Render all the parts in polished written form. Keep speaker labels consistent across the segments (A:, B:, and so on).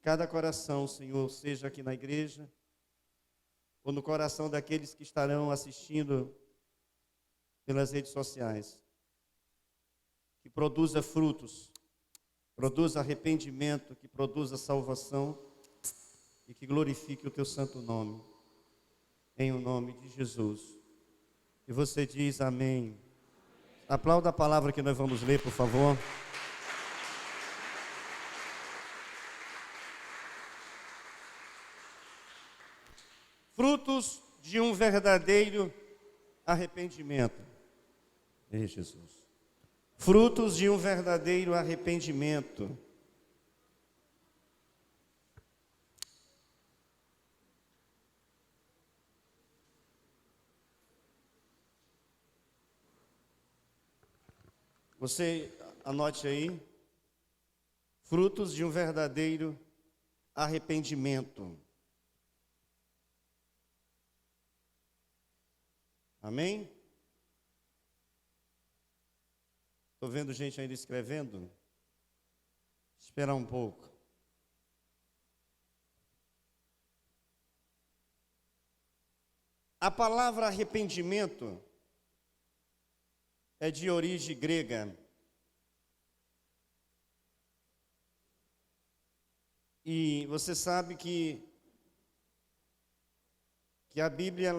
A: cada coração, Senhor, seja aqui na igreja, ou no coração daqueles que estarão assistindo pelas redes sociais. Que produza frutos, produza arrependimento, que produza salvação e que glorifique o teu santo nome, em o nome de Jesus. E você diz amém. Aplauda a palavra que nós vamos ler, por favor. Frutos de um verdadeiro arrependimento. Ei, Jesus. Frutos de um verdadeiro arrependimento. Você anote aí. Frutos de um verdadeiro arrependimento. Amém? Estou vendo gente ainda escrevendo. Esperar um pouco. A palavra arrependimento é de origem grega. E você sabe que a Bíblia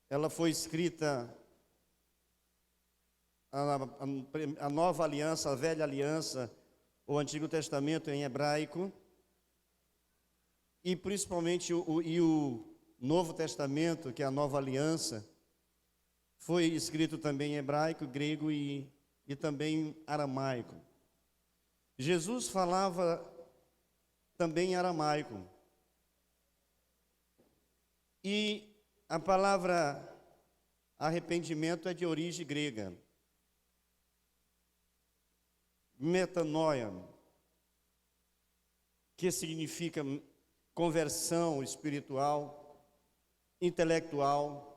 A: ela foi escrita, a nova aliança, a velha aliança, o Antigo Testamento em hebraico, e principalmente o Novo Testamento, que é a nova aliança, foi escrito também em hebraico, grego e também aramaico. Jesus falava também em aramaico. E a palavra arrependimento é de origem grega. Metanoia, que significa conversão espiritual, intelectual,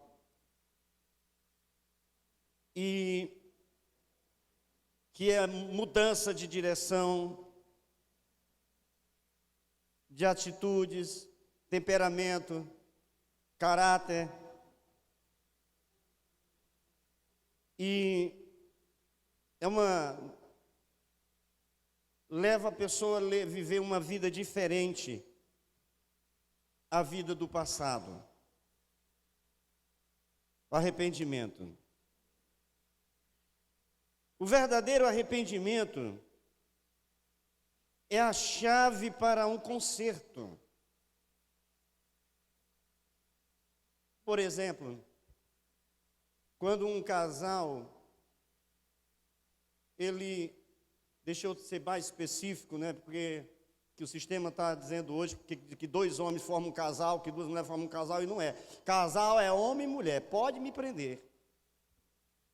A: e que é mudança de direção, de atitudes, temperamento, caráter. E leva a pessoa a viver uma vida diferente à vida do passado. O arrependimento. O verdadeiro arrependimento é a chave para um conserto. Por exemplo, quando um casal, deixa eu ser mais específico, né? Porque que o sistema está dizendo hoje que dois homens formam um casal, que duas mulheres formam um casal, e não é. Casal é homem e mulher, pode me prender.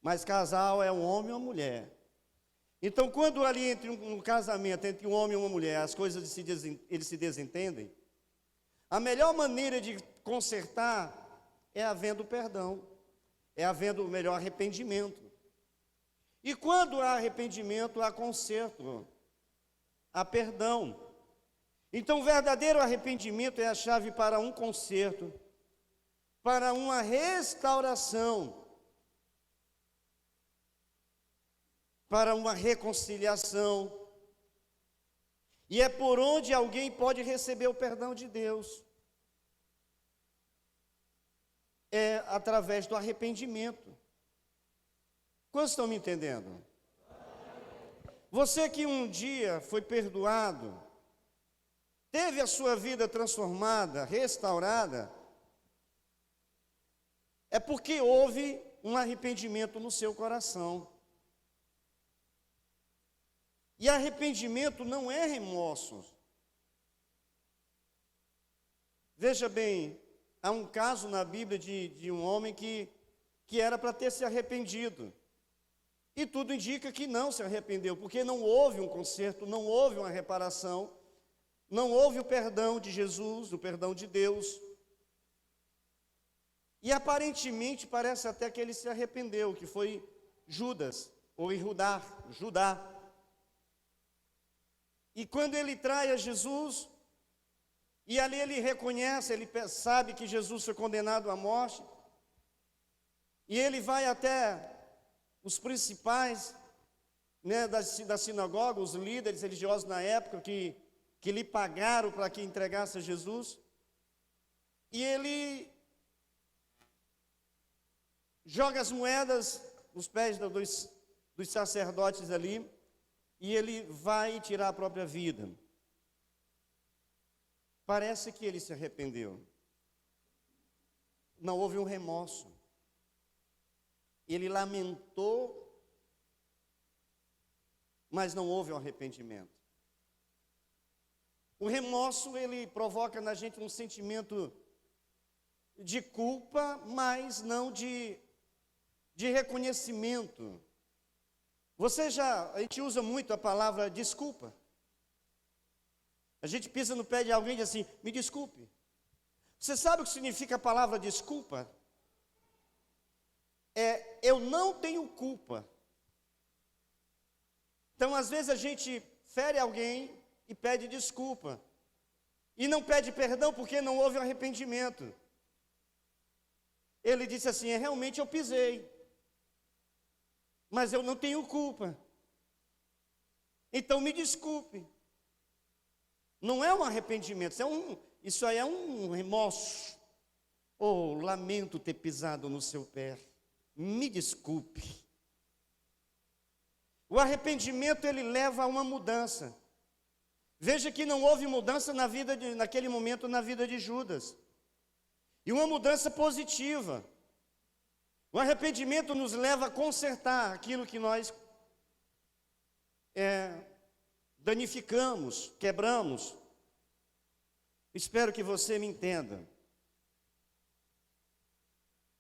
A: Mas casal é um homem e uma mulher. Então, quando ali entre um casamento, entre um homem e uma mulher, as coisas eles se desentendem, a melhor maneira de consertar é havendo perdão, é havendo o melhor arrependimento. E quando há arrependimento, há conserto, há perdão. Então, o verdadeiro arrependimento é a chave para um conserto, para uma restauração, para uma reconciliação. E é por onde alguém pode receber o perdão de Deus. É através do arrependimento. Quantos estão me entendendo? Você que um dia foi perdoado, teve a sua vida transformada, restaurada, é porque houve um arrependimento no seu coração. E arrependimento não é remorso. Veja bem, há um caso na Bíblia de um homem que era para ter se arrependido. E tudo indica que não se arrependeu, porque não houve um conserto, não houve uma reparação, não houve o perdão de Jesus, o perdão de Deus. E aparentemente parece até que ele se arrependeu, que foi Judas, ou Judá. E quando ele trai a Jesus, e ali ele reconhece, ele sabe que Jesus foi condenado à morte, e ele vai até os principais, né, da sinagoga, os líderes religiosos na época, que lhe pagaram para que entregasse a Jesus, e ele joga as moedas nos pés dos sacerdotes ali, e ele vai tirar a própria vida. Parece que ele se arrependeu. Não houve um remorso. Ele lamentou, mas não houve um arrependimento. O remorso, ele provoca na gente um sentimento de culpa, mas não de reconhecimento. A gente usa muito a palavra desculpa. A gente pisa no pé de alguém e diz assim, me desculpe. Você sabe o que significa a palavra desculpa? Eu não tenho culpa. Então, às vezes a gente fere alguém e pede desculpa. E não pede perdão porque não houve um arrependimento. Ele disse assim, realmente eu pisei. Mas eu não tenho culpa. Então me desculpe. Não é um arrependimento, isso aí é um remorso. Oh, lamento ter pisado no seu pé. Me desculpe. O arrependimento, ele leva a uma mudança. Veja que não houve mudança naquele momento na vida de Judas. E uma mudança positiva. O arrependimento nos leva a consertar aquilo que nós danificamos, quebramos. Espero que você me entenda.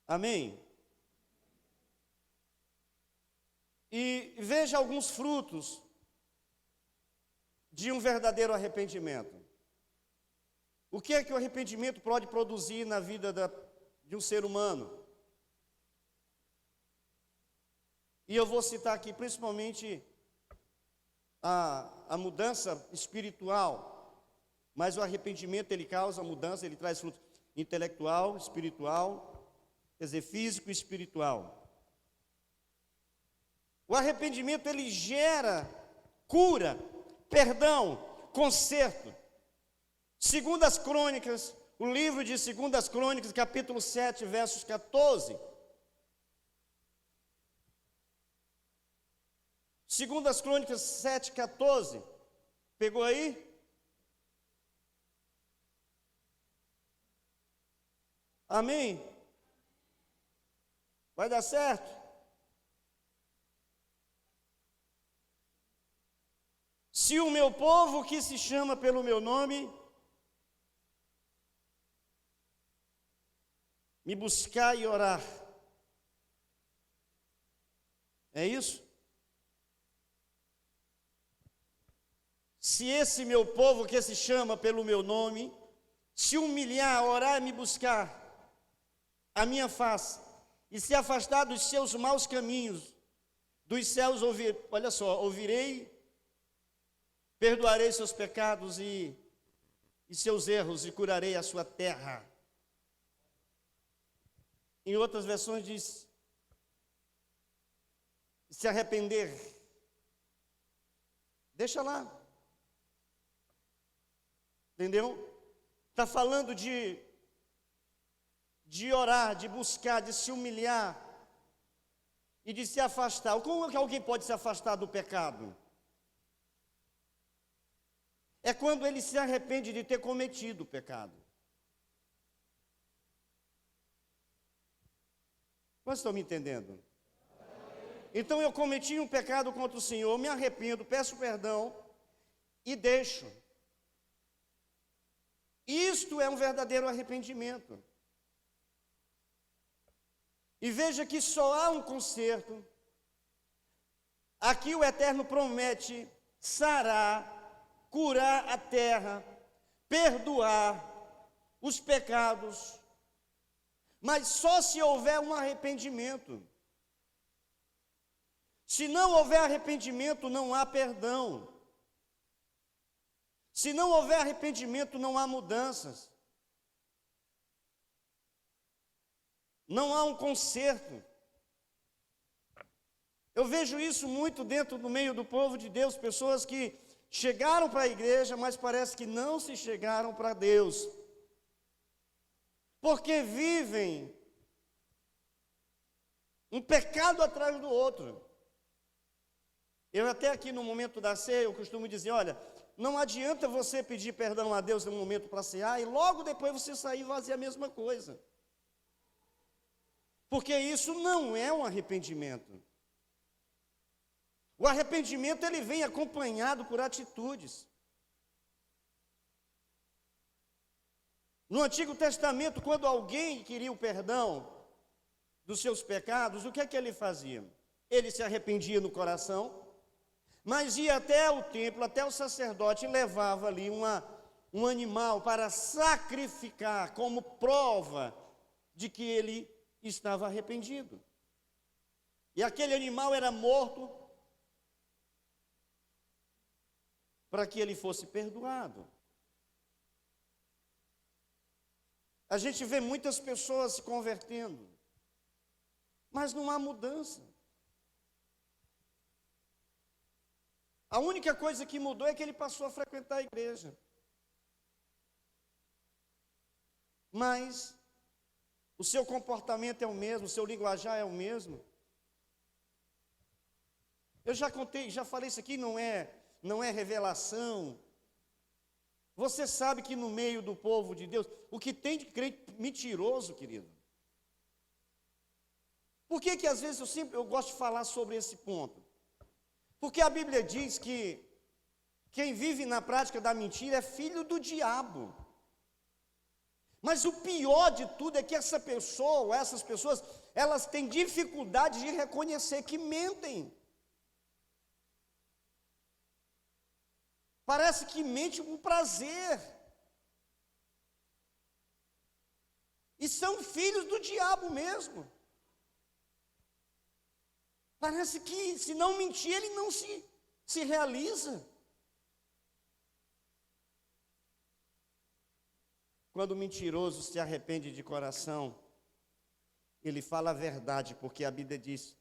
A: Amém? E veja alguns frutos de um verdadeiro arrependimento. O que é que o arrependimento pode produzir na vida de um ser humano? E eu vou citar aqui principalmente a mudança espiritual, mas o arrependimento, ele causa mudança, ele traz fruto intelectual, espiritual, quer dizer, físico e espiritual. O arrependimento, ele gera cura, perdão, conserto. Segundo as Crônicas, o livro de Segundas Crônicas, capítulo 7, versos 14. Segundas Crônicas 7, 14. Pegou aí? Amém? Vai dar certo? Se o meu povo que se chama pelo meu nome me buscar e orar. É isso? Se esse meu povo que se chama pelo meu nome se humilhar, orar e me buscar a minha face e se afastar dos seus maus caminhos, dos céus ouvirei, perdoarei seus pecados e seus erros e curarei a sua terra. Em outras versões diz, se arrepender. Deixa lá. Entendeu? Está falando de orar, de buscar, de se humilhar e de se afastar. Como é que alguém pode se afastar do pecado? É quando ele se arrepende de ter cometido o pecado. Vocês estão me entendendo? Então eu cometi um pecado contra o Senhor, me arrependo, peço perdão e deixo. Isto é um verdadeiro arrependimento. E veja que só há um conserto. Aqui o Eterno promete sarar, curar a terra, perdoar os pecados, mas só se houver um arrependimento. Se não houver arrependimento, não há perdão. Se não houver arrependimento, não há mudanças. Não há um conserto. Eu vejo isso muito dentro do meio do povo de Deus, pessoas que chegaram para a igreja, mas parece que não se chegaram para Deus. Porque vivem um pecado atrás do outro. Eu até aqui no momento da ceia, eu costumo dizer, olha, não adianta você pedir perdão a Deus no momento para cear e logo depois você sair e fazer a mesma coisa. Porque isso não é um arrependimento. O arrependimento, ele vem acompanhado por atitudes. No Antigo Testamento, quando alguém queria o perdão dos seus pecados, o que é que ele fazia? Ele se arrependia no coração, mas ia até o templo, até o sacerdote, e levava ali um animal para sacrificar como prova de que ele estava arrependido. E aquele animal era morto para que ele fosse perdoado. A gente vê muitas pessoas se convertendo, mas não há mudança. A única coisa que mudou é que ele passou a frequentar a igreja. Mas o seu comportamento é o mesmo, o seu linguajar é o mesmo. Eu já contei, já falei isso aqui, não é revelação. Você sabe que no meio do povo de Deus, o que tem de crente mentiroso, querido? Por que às vezes eu gosto de falar sobre esse ponto? Porque a Bíblia diz que quem vive na prática da mentira é filho do diabo. Mas o pior de tudo é que essas pessoas, elas têm dificuldade de reconhecer que mentem. Parece que mente com prazer. E são filhos do diabo mesmo. Parece que se não mentir, ele não se realiza. Quando o mentiroso se arrepende de coração, ele fala a verdade, porque a Bíblia diz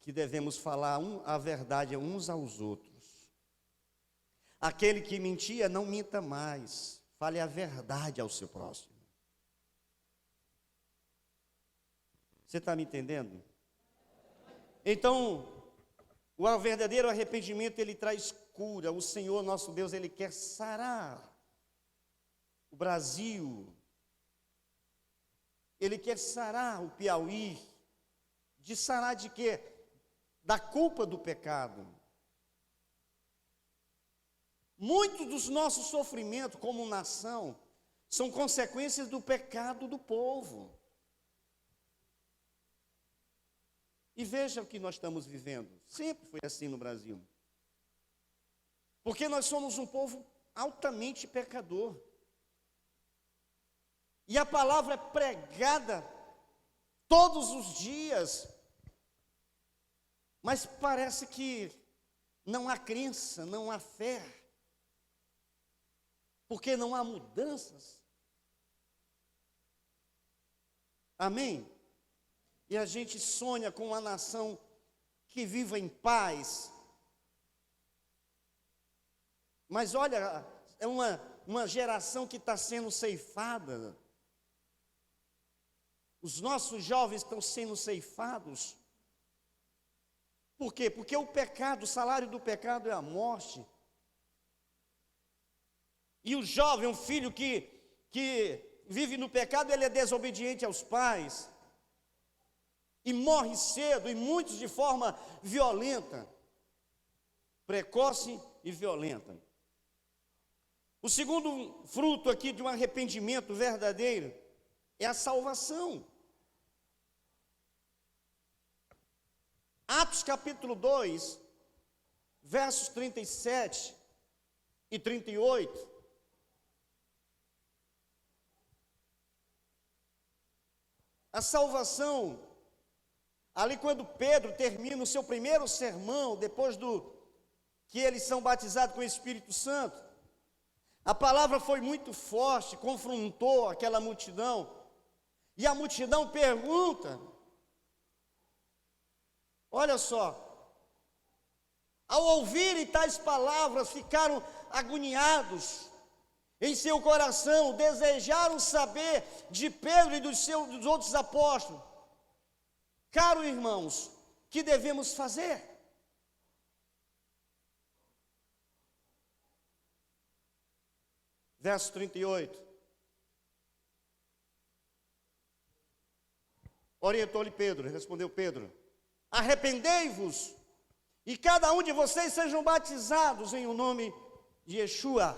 A: que devemos falar a verdade uns aos outros. Aquele que mentia, não minta mais. Fale a verdade ao seu próximo. Você está me entendendo? Então, o verdadeiro arrependimento, ele traz cura. O Senhor, nosso Deus, ele quer sarar o Brasil. Ele quer sarar o Piauí. De sarar de quê? Da culpa do pecado. Muitos dos nossos sofrimentos como nação são consequências do pecado do povo. E veja o que nós estamos vivendo. Sempre foi assim no Brasil. Porque nós somos um povo altamente pecador. E a palavra é pregada todos os dias. Mas parece que não há crença, não há fé. Porque não há mudanças. Amém? E a gente sonha com uma nação que viva em paz. Mas olha, é uma geração que está sendo ceifada. Os nossos jovens estão sendo ceifados. Por quê? Porque o pecado, o salário do pecado é a morte. E o jovem, um filho que vive no pecado, ele é desobediente aos pais. E morre cedo, e muitos de forma violenta. Precoce e violenta. O segundo fruto aqui de um arrependimento verdadeiro é a salvação. Atos capítulo 2, versos 37 e 38. A salvação, ali quando Pedro termina o seu primeiro sermão, depois que eles são batizados com o Espírito Santo, A palavra foi muito forte, confrontou aquela multidão, e a multidão pergunta, olha só, ao ouvirem tais palavras, ficaram agoniados em seu coração, desejaram saber de Pedro e dos outros apóstolos. Caros irmãos, que devemos fazer? Verso 38. Orientou-lhe Pedro, respondeu Pedro: arrependei-vos, e cada um de vocês sejam batizados em o nome de Yeshua,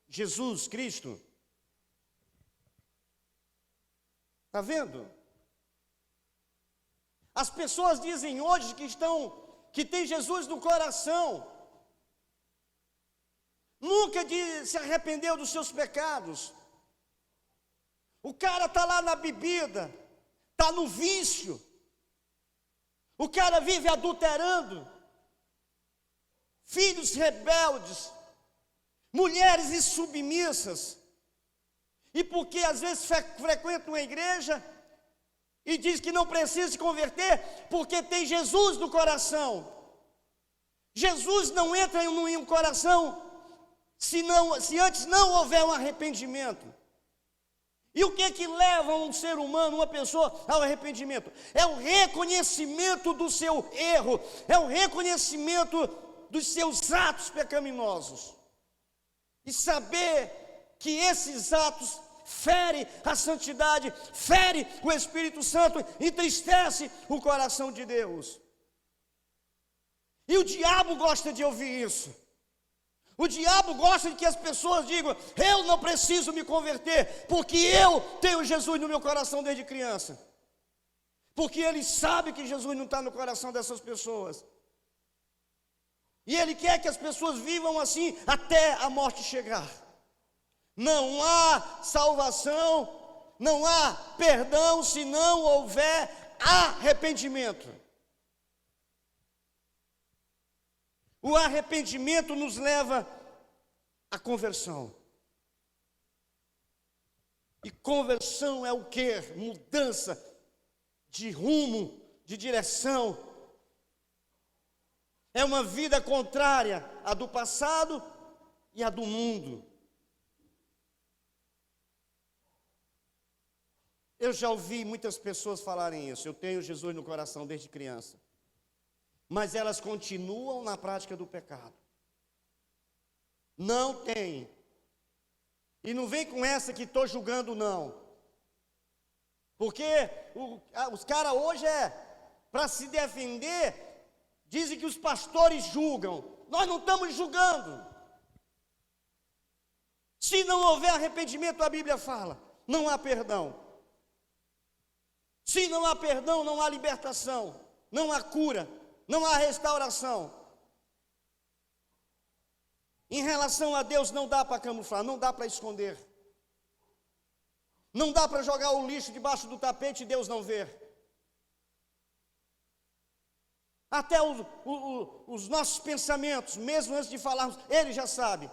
A: Jesus Cristo. Está vendo? As pessoas dizem hoje que tem Jesus no coração, nunca se arrependeu dos seus pecados. O cara está lá na bebida, está no vício, o cara vive adulterando, filhos rebeldes, mulheres insubmissas, e porque às vezes frequenta uma igreja e diz que não precisa se converter, porque tem Jesus no coração. Jesus não entra em um coração se antes não houver um arrependimento. E o que leva um ser humano, uma pessoa, ao arrependimento? É o reconhecimento do seu erro, é o reconhecimento dos seus atos pecaminosos, e saber que esses atos ferem a santidade, ferem o Espírito Santo, entristece o coração de Deus. E o diabo gosta de ouvir isso. O diabo gosta de que as pessoas digam: eu não preciso me converter, porque eu tenho Jesus no meu coração desde criança. Porque ele sabe que Jesus não está no coração dessas pessoas. E ele quer que as pessoas vivam assim até a morte chegar. Não há salvação, não há perdão se não houver arrependimento. O arrependimento nos leva à conversão. E conversão é o quê? Mudança de rumo, de direção. É uma vida contrária à do passado e à do mundo. Eu já ouvi muitas pessoas falarem isso. Eu tenho Jesus no coração desde criança. Mas elas continuam na prática do pecado. Não tem. E não vem com essa que estou julgando, não. Porque os caras hoje para se defender, dizem que os pastores julgam. Nós não estamos julgando. Se não houver arrependimento, a Bíblia fala, não há perdão. Se não há perdão, não há libertação, não há cura, não há restauração. Em relação a Deus, não dá para camuflar, não dá para esconder. Não dá para jogar o lixo debaixo do tapete e Deus não ver. Até os nossos pensamentos, mesmo antes de falarmos, Ele já sabe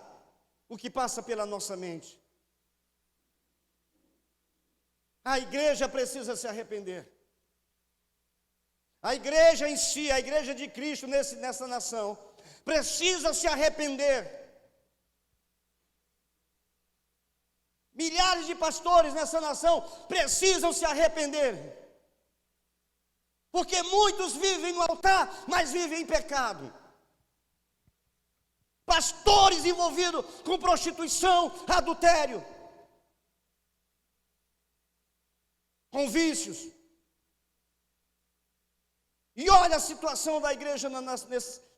A: o que passa pela nossa mente. A igreja precisa se arrepender. A igreja em si, a igreja de Cristo nessa nação, precisa se arrepender. Milhares de pastores nessa nação precisam se arrepender. Porque muitos vivem no altar, mas vivem em pecado. Pastores envolvidos com prostituição, adultério, com vícios. E olha a situação da igreja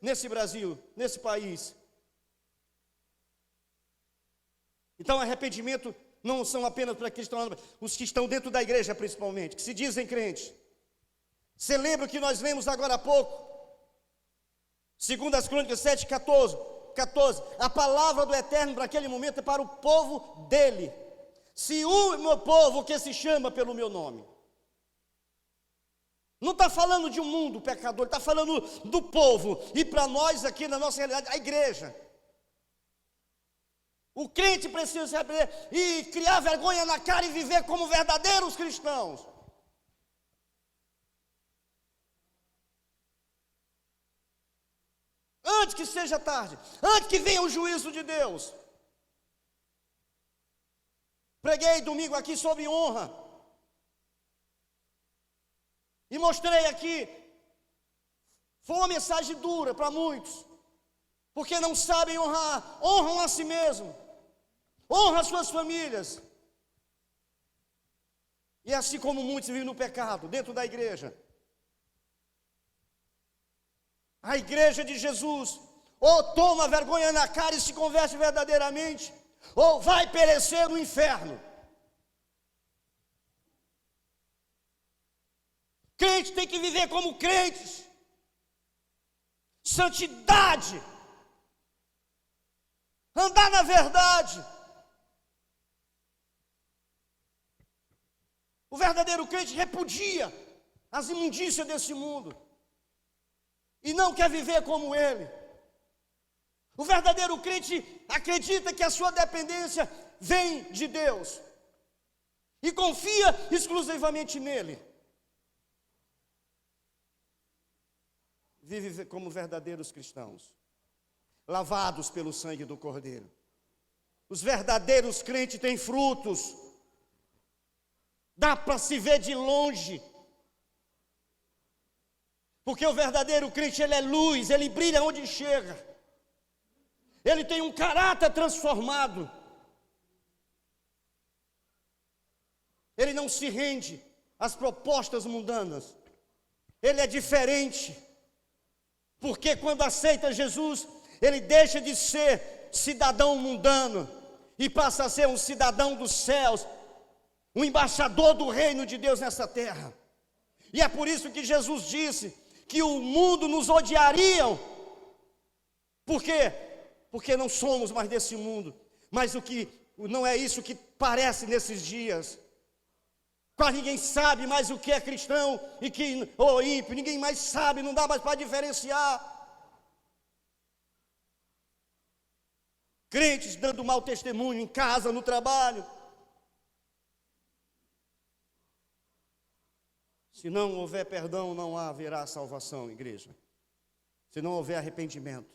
A: nesse Brasil, nesse país. Então, arrependimento não são apenas para os que estão dentro da igreja, principalmente, que se dizem crentes. Você lembra que nós lemos agora há pouco? 2 Crônicas 7:14. A palavra do Eterno para aquele momento é para o povo dele. Se o meu povo que se chama pelo meu nome. Não está falando de um mundo pecador, está falando do povo. E para nós aqui na nossa realidade, a igreja. O crente precisa se arrepender e criar vergonha na cara e viver como verdadeiros cristãos. Antes que seja tarde, antes que venha o juízo de Deus. Preguei domingo aqui sobre honra. E mostrei aqui. Foi uma mensagem dura para muitos. Porque não sabem honrar. Honram a si mesmo. Honram as suas famílias. E assim como muitos vivem no pecado, dentro da igreja. A igreja de Jesus, ou toma vergonha na cara e se converte verdadeiramente, ou vai perecer no inferno. Crente tem que viver como crentes. Santidade. Andar na verdade. O verdadeiro crente repudia as imundícias desse mundo. E não quer viver como ele. O verdadeiro crente acredita que a sua dependência vem de Deus. E confia exclusivamente nele. Vive como verdadeiros cristãos. Lavados pelo sangue do Cordeiro. Os verdadeiros crentes têm frutos. Dá para se ver de longe. Porque o verdadeiro crente, ele é luz, ele brilha onde chega. Ele tem um caráter transformado. Ele não se rende às propostas mundanas. Ele é diferente. Porque quando aceita Jesus, ele deixa de ser cidadão mundano e passa a ser um cidadão dos céus, um embaixador do reino de Deus nessa terra. E é por isso que Jesus disse que o mundo nos odiariam. Por quê? Porque não somos mais desse mundo. Mas não é isso que parece nesses dias. Quase ninguém sabe mais o que é cristão e que ímpio. Ninguém mais sabe, não dá mais para diferenciar. Crentes dando mau testemunho em casa, no trabalho. Se não houver perdão, não haverá salvação, igreja. Se não houver arrependimento,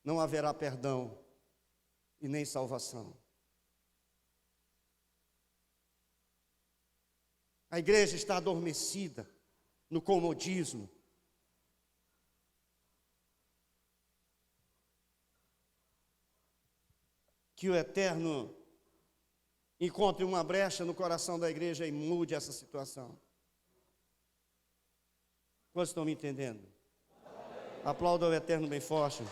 A: não haverá perdão e nem salvação. A igreja está adormecida no comodismo. Que o Eterno encontre uma brecha no coração da igreja e mude essa situação. Vocês estão me entendendo? Aplauda o Eterno bem forte.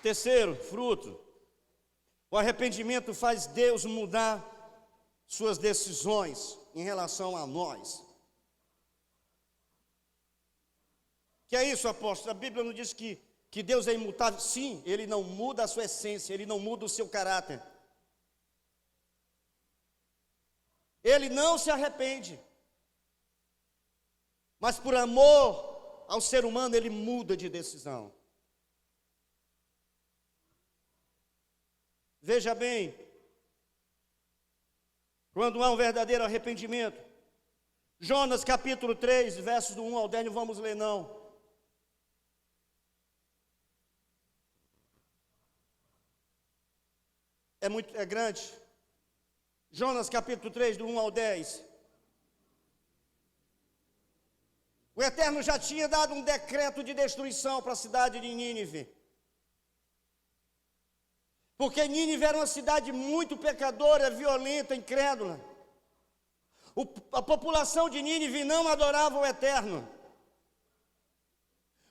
A: Terceiro, fruto. O arrependimento faz Deus mudar suas decisões em relação a nós. Que é isso, apóstolo? A Bíblia não diz que Deus é imutável. Sim, Ele não muda a sua essência, Ele não muda o seu caráter. Ele não se arrepende. Mas por amor ao ser humano, Ele muda de decisão. Veja bem, quando há um verdadeiro arrependimento, Jonas capítulo 3, versos do 1 ao 10, não vamos ler não. É grande. Jonas capítulo 3, do 1 ao 10. O Eterno já tinha dado um decreto de destruição para a cidade de Nínive. Porque Nínive era uma cidade muito pecadora, violenta, incrédula. A população de Nínive não adorava o Eterno.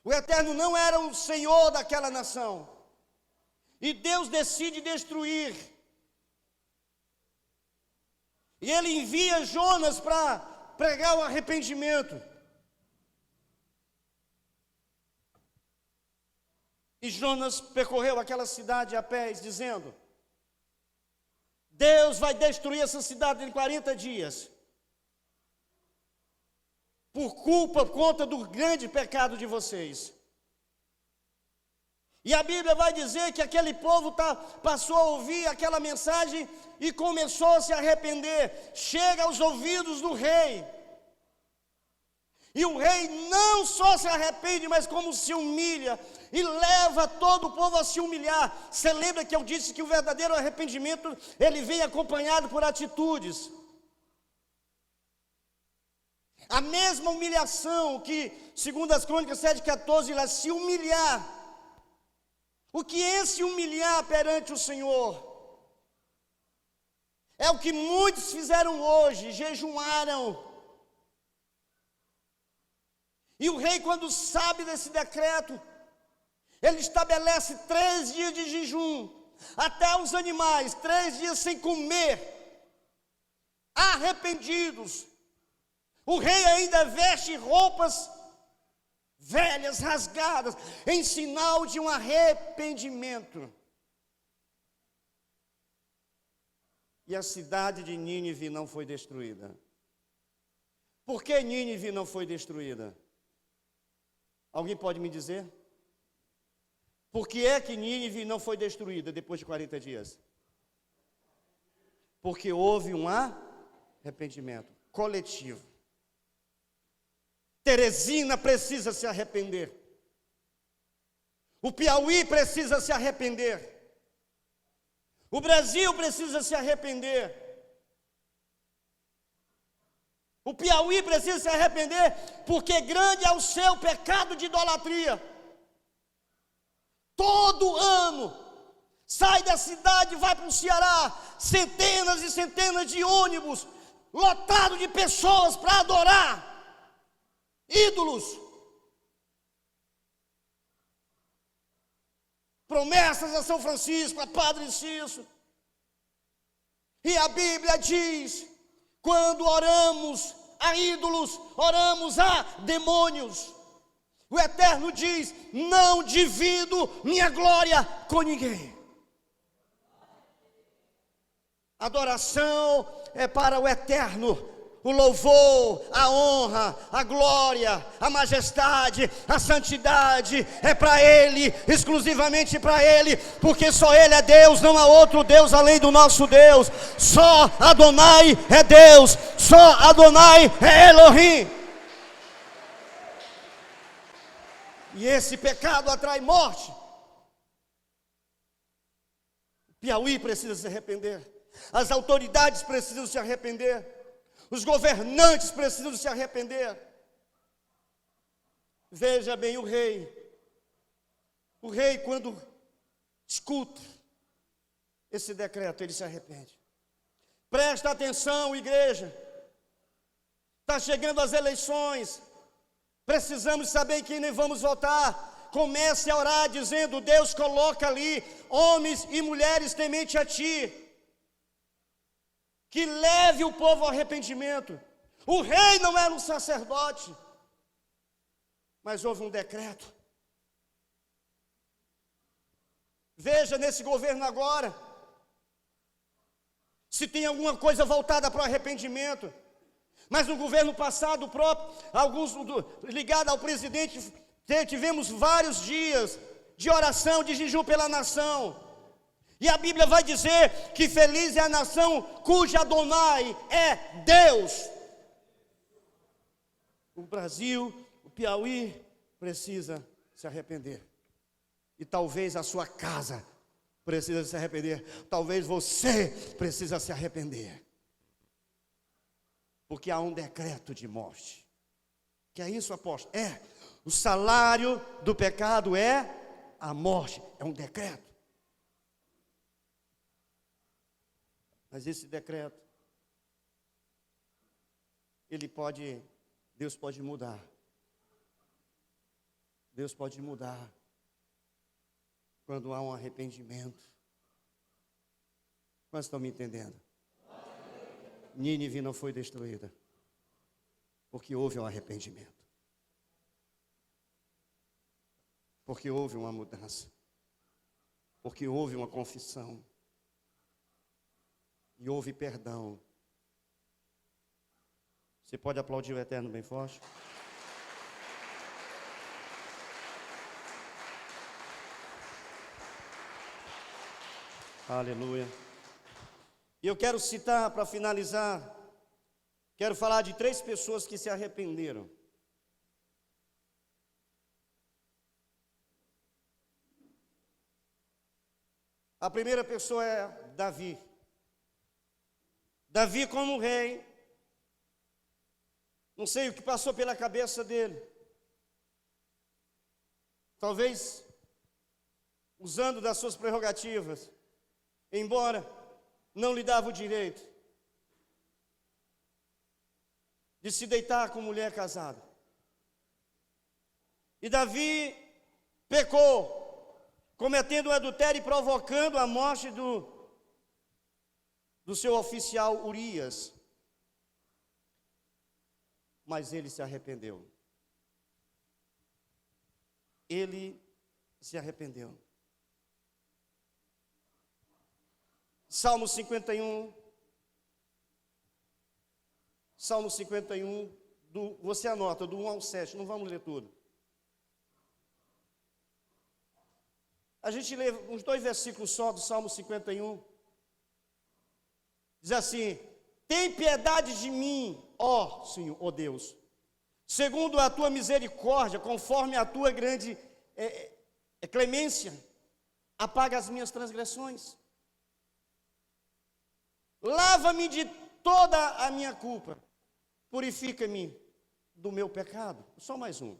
A: O Eterno não era o Senhor daquela nação. E Deus decide destruir. E Ele envia Jonas para pregar o arrependimento. E Jonas percorreu aquela cidade a pés, dizendo: Deus vai destruir essa cidade em 40 dias. por conta do grande pecado de vocês. E a Bíblia vai dizer que aquele povo passou a ouvir aquela mensagem e começou a se arrepender. Chega aos ouvidos do rei. E o rei não só se arrepende, mas como se humilha e leva todo o povo a se humilhar. Você lembra que eu disse que o verdadeiro arrependimento, ele vem acompanhado por atitudes. A mesma humilhação que, segundo as Crônicas 7,14, ela se humilhar. O que é se humilhar perante o Senhor? É o que muitos fizeram hoje, jejuaram. E o rei, quando sabe desse decreto, ele estabelece 3 dias de jejum, até os animais, 3 dias sem comer, arrependidos. O rei ainda veste roupas velhas, rasgadas, em sinal de um arrependimento. E a cidade de Nínive não foi destruída. Por que Nínive não foi destruída? Alguém pode me dizer? Por que é que Nínive não foi destruída depois de 40 dias? Porque houve um arrependimento coletivo. Teresina precisa se arrepender. O Piauí precisa se arrepender. O Brasil precisa se arrepender. O Piauí precisa se arrepender, porque grande é o seu pecado de idolatria. Todo ano, sai da cidade e vai para o Ceará, centenas e centenas de ônibus, lotado de pessoas para adorar ídolos. Promessas a São Francisco, a Padre Cícero. E a Bíblia diz, quando oramos a ídolos, oramos a demônios. O Eterno diz, não divido minha glória com ninguém. Adoração é para o Eterno. O louvor, a honra, a glória, a majestade, a santidade é para Ele, exclusivamente para Ele, porque só Ele é Deus, não há outro Deus além do nosso Deus. Só Adonai é Deus, só Adonai é Elohim. E esse pecado atrai morte. O Piauí precisa se arrepender, as autoridades precisam se arrepender. Os governantes precisam se arrepender. Veja bem, o rei, quando escuta esse decreto, ele se arrepende. Presta atenção, igreja. Está chegando as eleições. Precisamos saber em quem nós vamos votar. Comece a orar dizendo, Deus, coloca ali homens e mulheres temente a Ti, que leve o povo ao arrependimento. O rei não era um sacerdote, mas houve um decreto. Veja nesse governo agora, se tem alguma coisa voltada para o arrependimento. Mas no governo passado próprio, alguns ligados ao presidente, tivemos vários dias de oração, de jejum pela nação. E a Bíblia vai dizer que feliz é a nação cuja Adonai é Deus. O Brasil, o Piauí precisa se arrepender. E talvez a sua casa precisa se arrepender. Talvez você precisa se arrepender. Porque há um decreto de morte. Que é isso, apóstolo? É. O salário do pecado é a morte. É um decreto. Mas esse decreto, Deus pode mudar. Deus pode mudar quando há um arrependimento. Mas estão me entendendo? Nínive não foi destruída, porque houve um arrependimento. Porque houve uma mudança. Porque houve uma confissão. E houve perdão. Você pode aplaudir o Eterno bem forte? Aleluia. E eu quero citar, para finalizar, quero falar de 3 pessoas que se arrependeram. A primeira pessoa é Davi. Davi como rei, não sei o que passou pela cabeça dele. Talvez usando das suas prerrogativas, embora não lhe dava o direito de se deitar com mulher casada. E Davi pecou, cometendo um adultério e provocando a morte do seu oficial Urias. Mas ele se arrependeu. Ele se arrependeu. Salmo 51. Salmo 51, você anota, do 1 ao 7, não vamos ler tudo. A gente lê uns 2 versículos só do Salmo 51. Diz assim: tem piedade de mim, ó Senhor, ó Deus, segundo a tua misericórdia, conforme a tua grande clemência, apaga as minhas transgressões. Lava-me de toda a minha culpa, purifica-me do meu pecado. Só mais um.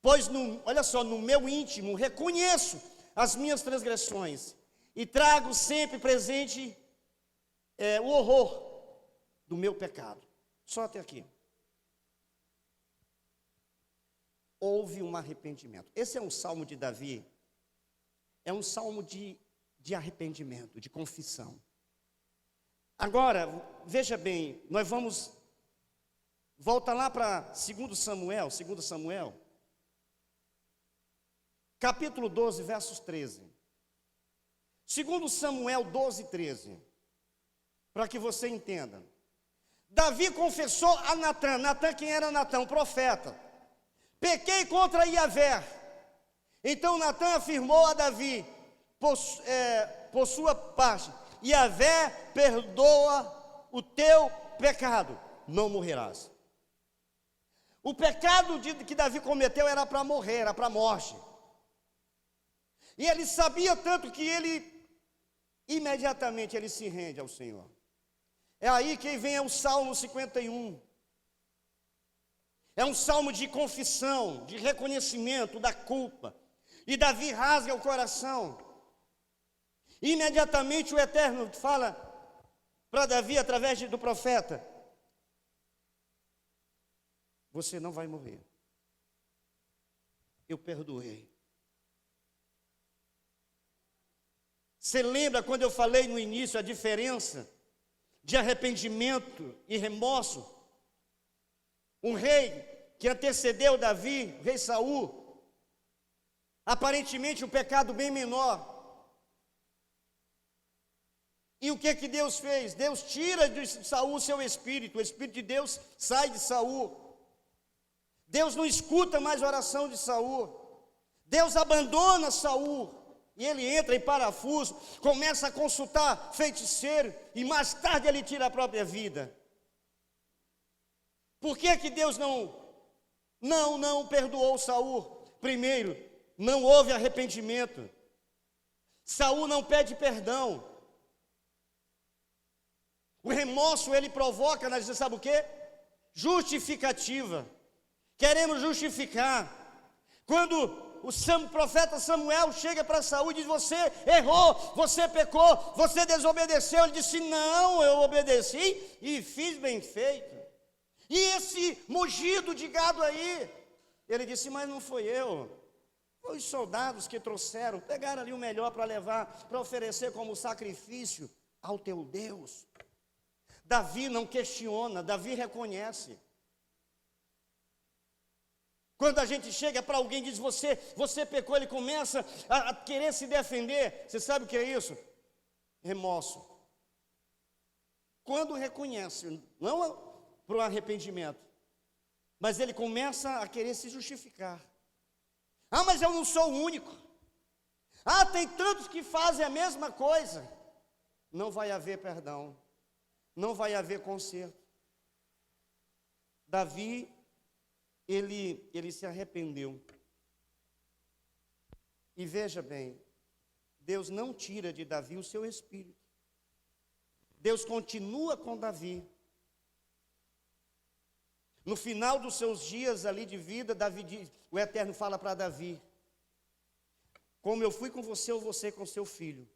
A: Pois, olha só, no meu íntimo reconheço as minhas transgressões e trago sempre presente o horror do meu pecado. Só até aqui. Houve um arrependimento. Esse é um salmo de Davi. É um salmo de arrependimento, de confissão. Agora, veja bem, nós vamos, volta lá para 2 Samuel, capítulo 12, versos 13. 2 Samuel 12, 13, para que você entenda. Davi confessou a Natã, quem era Natã? Um profeta. Pequei contra Iavé. Então Natã afirmou a Davi, por sua parte: Iavé perdoa o teu pecado, não morrerás. O pecado que Davi cometeu era para morrer, era para a morte. E ele sabia tanto que imediatamente ele se rende ao Senhor. É aí que vem o Salmo 51. É um salmo de confissão, de reconhecimento da culpa. E Davi rasga o coração. Imediatamente o Eterno fala para Davi através do profeta: você não vai morrer. Eu perdoei. Você lembra quando eu falei no início a diferença de arrependimento e remorso? Um rei que antecedeu Davi, o rei Saul, aparentemente um pecado bem menor. E o que Deus fez? Deus tira de Saul o seu espírito, o espírito de Deus sai de Saul. Deus não escuta mais a oração de Saul. Deus abandona Saul. E ele entra em parafuso, começa a consultar feiticeiro, e mais tarde ele tira a própria vida. Por que Deus não perdoou Saul? Primeiro, não houve arrependimento. Saul não pede perdão. O remorso ele provoca, nós sabe o quê? Justificativa. Queremos justificar. Quando o profeta Samuel chega para Saul e diz: você errou, você pecou, você desobedeceu. Ele disse: não, eu obedeci e fiz bem feito. E esse mugido de gado aí? Ele disse: mas não foi eu, foi os soldados que trouxeram, pegaram ali o melhor para levar, para oferecer como sacrifício ao teu Deus. Davi não questiona, Davi reconhece. Quando a gente chega para alguém e diz: você pecou, ele começa a querer se defender. Você sabe o que é isso? Remorso. Quando reconhece, para o arrependimento. Mas ele começa a querer se justificar. Ah, mas eu não sou o único. Ah, tem tantos que fazem a mesma coisa. Não vai haver perdão. Não vai haver conserto. Davi, ele se arrependeu. E veja bem, Deus não tira de Davi o seu espírito. Deus continua com Davi. No final dos seus dias ali de vida, o Eterno fala para Davi: como eu fui com você, eu vou ser com seu filho.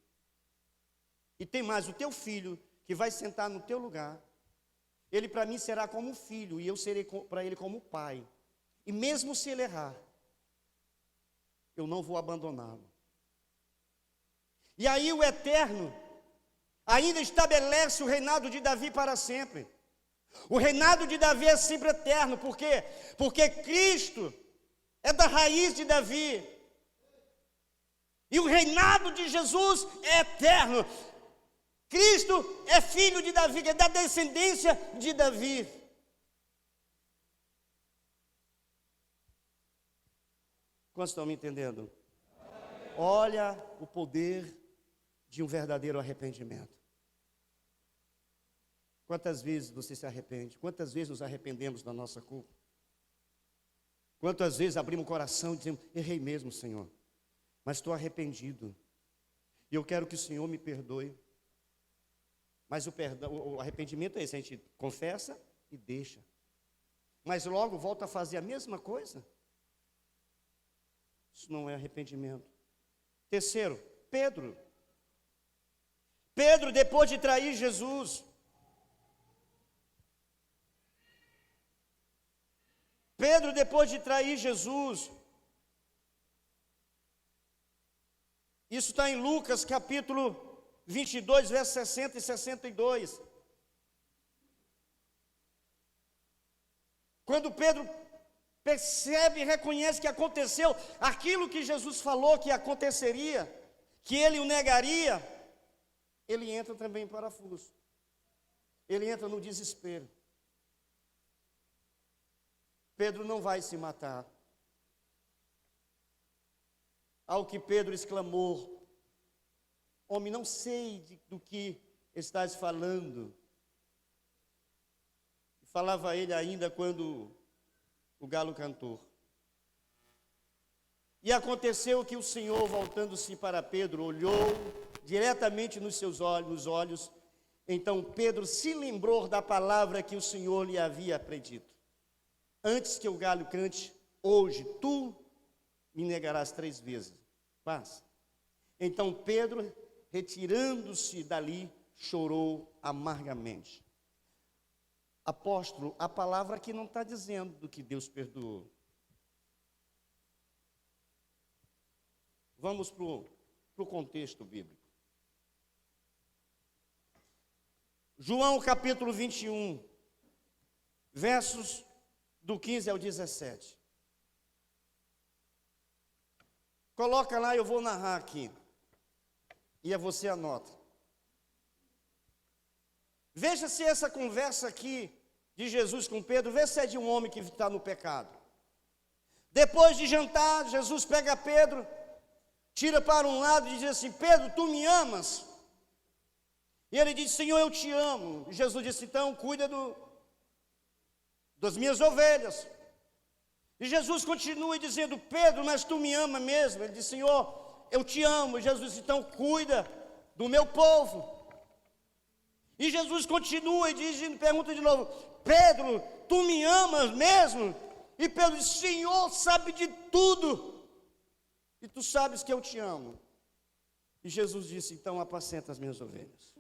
A: E tem mais, o teu filho, que vai sentar no teu lugar, ele para mim será como um filho, e eu serei para ele como pai. E mesmo se ele errar, eu não vou abandoná-lo. E aí o Eterno ainda estabelece o reinado de Davi para sempre. O reinado de Davi é sempre eterno. Por quê? Porque Cristo é da raiz de Davi. E o reinado de Jesus é eterno. Cristo é filho de Davi, é da descendência de Davi. Quantos estão me entendendo? Olha o poder de um verdadeiro arrependimento. Quantas vezes você se arrepende? Quantas vezes nos arrependemos da nossa culpa? Quantas vezes abrimos o coração e dizemos: errei mesmo, Senhor, mas estou arrependido, e eu quero que o Senhor me perdoe. Mas o arrependimento é esse: a gente confessa e deixa, mas logo volta a fazer a mesma coisa. Isso não é arrependimento. Terceiro, Pedro, depois de trair Jesus, isso está em Lucas capítulo 22, versos 60 e 62. Quando Pedro percebe e reconhece que aconteceu aquilo que Jesus falou que aconteceria, que ele o negaria, ele entra também em parafuso. Ele entra no desespero. Pedro não vai se matar. Ao que Pedro exclamou: homem, não sei do que estás falando. Falava ele ainda quando o galo cantou. E aconteceu que o Senhor, voltando-se para Pedro, olhou diretamente nos seus olhos. Então Pedro se lembrou da palavra que o Senhor lhe havia predito: antes que o galho cante, hoje tu me negarás 3 vezes. Paz. Então Pedro, retirando-se dali, chorou amargamente. Apóstolo, a palavra aqui não está dizendo do que Deus perdoou. Vamos para o contexto bíblico. João capítulo 21, versos do 15 ao 17. Coloca lá, eu vou narrar aqui. E você anota. Veja se essa conversa aqui de Jesus com Pedro, vê se é de um homem que está no pecado. Depois de jantar, Jesus pega Pedro, tira para um lado e diz assim: Pedro, tu me amas? E ele diz: Senhor, eu te amo. E Jesus disse: então cuida das minhas ovelhas. E Jesus continua dizendo: Pedro, mas tu me ama mesmo? Ele diz: Senhor, eu te amo. E Jesus disse: então cuida do meu povo. E Jesus continua e diz, pergunta de novo: Pedro, tu me amas mesmo? E Pedro diz: Senhor, sabe de tudo, e tu sabes que eu te amo. E Jesus disse: então apacenta as minhas ovelhas.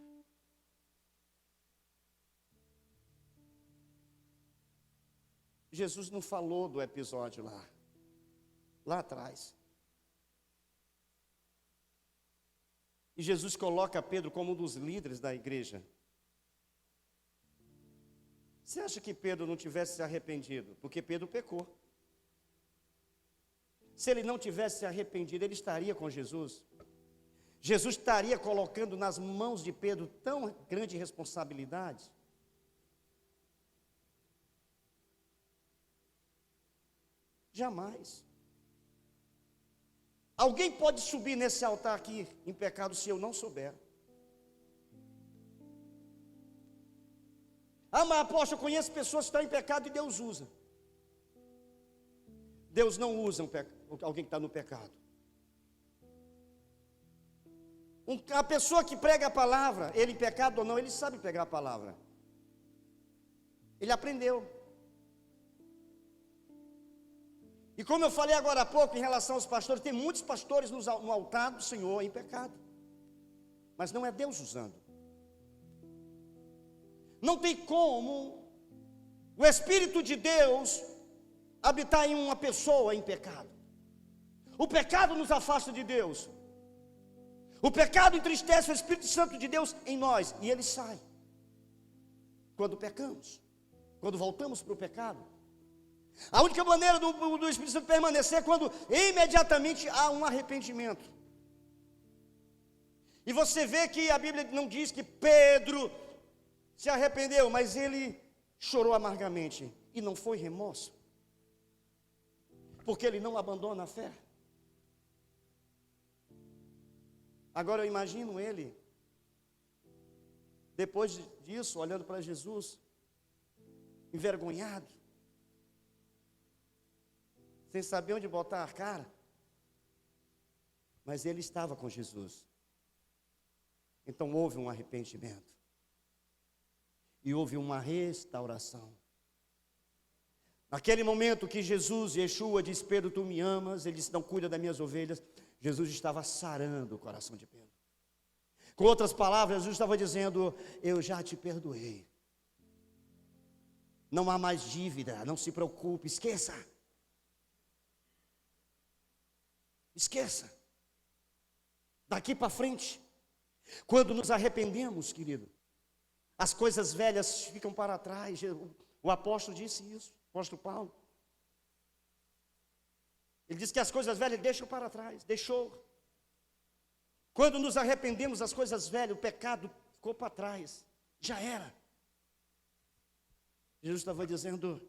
A: Jesus não falou do episódio lá atrás. E Jesus coloca Pedro como um dos líderes da igreja. Você acha que Pedro não tivesse se arrependido? Porque Pedro pecou. Se ele não tivesse se arrependido, ele estaria com Jesus. Jesus estaria colocando nas mãos de Pedro tão grande responsabilidade. Jamais. Alguém pode subir nesse altar aqui em pecado se eu não souber? Ah, mas apóstolo, eu conheço pessoas que estão em pecado e Deus usa. Deus não usa alguém que está no pecado. A pessoa que prega a palavra, ele em pecado ou não, ele sabe pregar a palavra. Ele aprendeu. E como eu falei agora há pouco em relação aos pastores, tem muitos pastores no altar do Senhor em pecado. Mas não é Deus usando. Não tem como o Espírito de Deus habitar em uma pessoa em pecado. O pecado nos afasta de Deus. O pecado entristece o Espírito Santo de Deus em nós. E ele sai quando pecamos, quando voltamos para o pecado. A única maneira do Espírito Santo permanecer é quando imediatamente há um arrependimento. E você vê que a Bíblia não diz que Pedro se arrependeu, mas ele chorou amargamente. E não foi remorso, porque ele não abandona a fé. Agora eu imagino ele, depois disso, olhando para Jesus, envergonhado, sem saber onde botar a cara. Mas ele estava com Jesus. Então houve um arrependimento. E houve uma restauração. Naquele momento que Jesus, Yeshua, diz: Pedro, tu me amas, ele disse: não cuida das minhas ovelhas. Jesus estava sarando o coração de Pedro. Com outras palavras, Jesus estava dizendo: eu já te perdoei. Não há mais dívida, não se preocupe, esqueça. Esqueça. Daqui para frente, quando nos arrependemos, querido, as coisas velhas ficam para trás. O apóstolo disse isso, o apóstolo Paulo. Ele disse que as coisas velhas deixam para trás, deixou. Quando nos arrependemos, as coisas velhas, o pecado ficou para trás, já era. Jesus estava dizendo: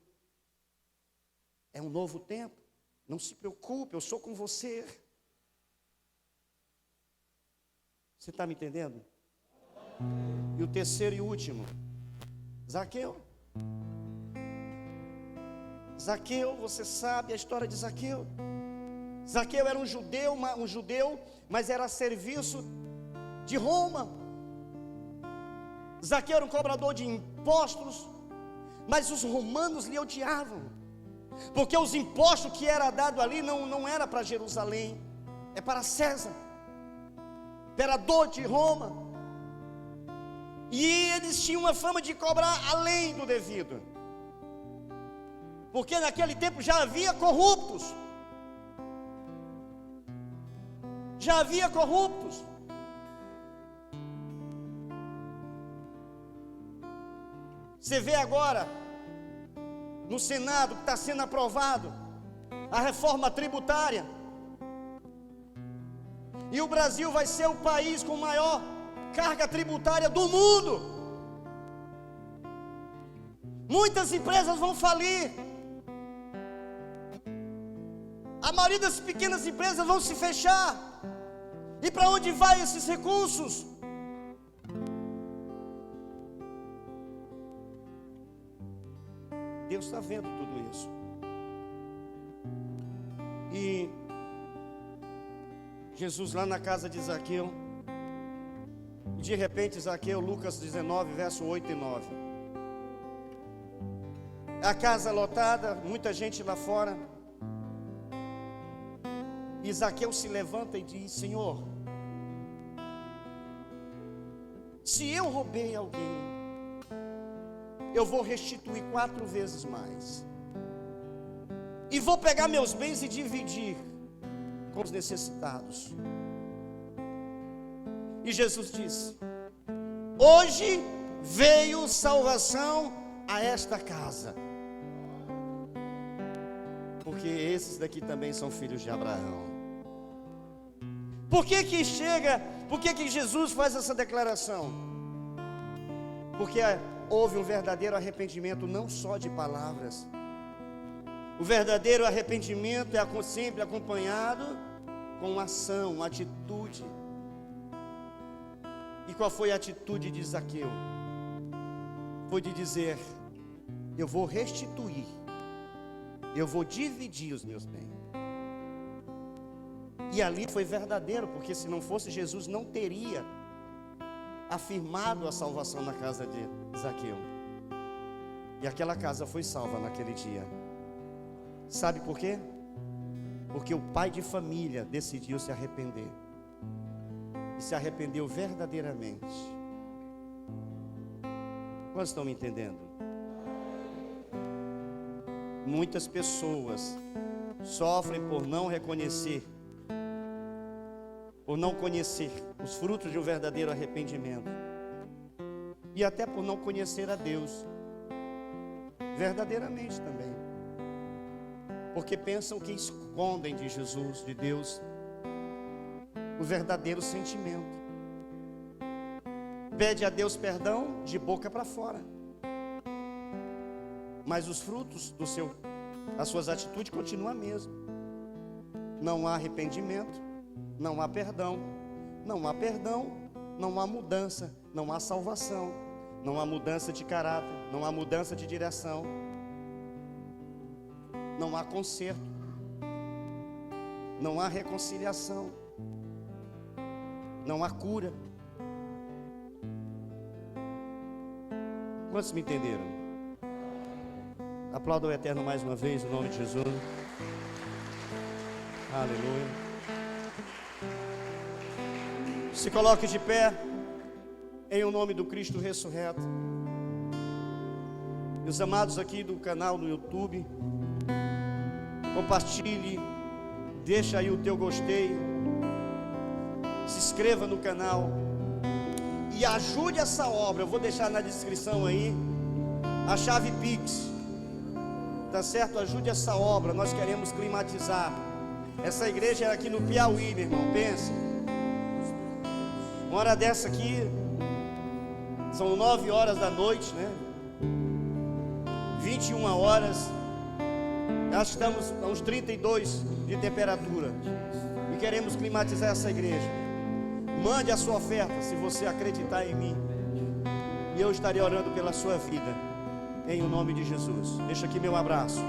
A: é um novo tempo, não se preocupe, eu sou com você. Você está me entendendo? E o terceiro e último, Zaqueu. Zaqueu, você sabe a história de Zaqueu. Zaqueu era um judeu, mas era a serviço de Roma. Zaqueu era um cobrador de impostos, mas os romanos lhe odiavam, porque os impostos que era dado ali não era para Jerusalém, é para César, imperador de Roma. E eles tinham uma fama de cobrar além do devido, porque naquele tempo já havia corruptos. Já havia corruptos. Você vê agora, no Senado, que está sendo aprovado a reforma tributária. E o Brasil vai ser o país com maior carga tributária do mundo. Muitas empresas vão falir. A maioria das pequenas empresas vão se fechar. E para onde vai esses recursos? Deus está vendo tudo isso. E Jesus lá na casa de Zaqueu, e de repente Zaqueu, Lucas 19, verso 8 e 9. A casa lotada, muita gente lá fora. E Zaqueu se levanta e diz: Senhor, se eu roubei alguém, eu vou restituir 4 vezes mais. E vou pegar meus bens e dividir com os necessitados. E Jesus disse: hoje veio salvação a esta casa, porque esses daqui também são filhos de Abraão. Por que que Jesus faz essa declaração? Porque houve um verdadeiro arrependimento, não só de palavras. O verdadeiro arrependimento é sempre acompanhado com ação, atitude. E qual foi a atitude de Zaqueu? Foi de dizer: eu vou restituir, eu vou dividir os meus bens. E ali foi verdadeiro, porque se não fosse Jesus, não teria afirmado a salvação na casa de Zaqueu. E aquela casa foi salva naquele dia. Sabe por quê? Porque o pai de família decidiu se arrepender. E se arrependeu verdadeiramente. Quantos estão me entendendo? Muitas pessoas sofrem por não reconhecer, por não conhecer os frutos de um verdadeiro arrependimento, e até por não conhecer a Deus verdadeiramente também, porque pensam que escondem de Jesus, de Deus, o verdadeiro sentimento. Pede a Deus perdão de boca para fora, mas os frutos as suas atitudes continuam a mesma. Não há arrependimento, não há perdão, não há mudança, não há salvação, não há mudança de caráter, não há mudança de direção, não há conserto, não há reconciliação, não há cura. Quantos me entenderam? Aplauda o Eterno mais uma vez, em nome de Jesus. Aleluia. Se coloque de pé, em o nome do Cristo ressurreto. Meus amados aqui do canal no YouTube, compartilhe, deixa aí o teu gostei, se inscreva no canal e ajude essa obra. Eu vou deixar na descrição aí a chave Pix, tá certo? Ajude essa obra. Nós queremos climatizar. Essa igreja é aqui no Piauí, meu irmão, pensa. Uma hora dessa aqui, são 9 horas da noite, né? 21 horas, nós estamos a uns 32 de temperatura e queremos climatizar essa igreja. Mande a sua oferta, se você acreditar em mim, e eu estarei orando pela sua vida, em o nome de Jesus. Deixa aqui meu abraço.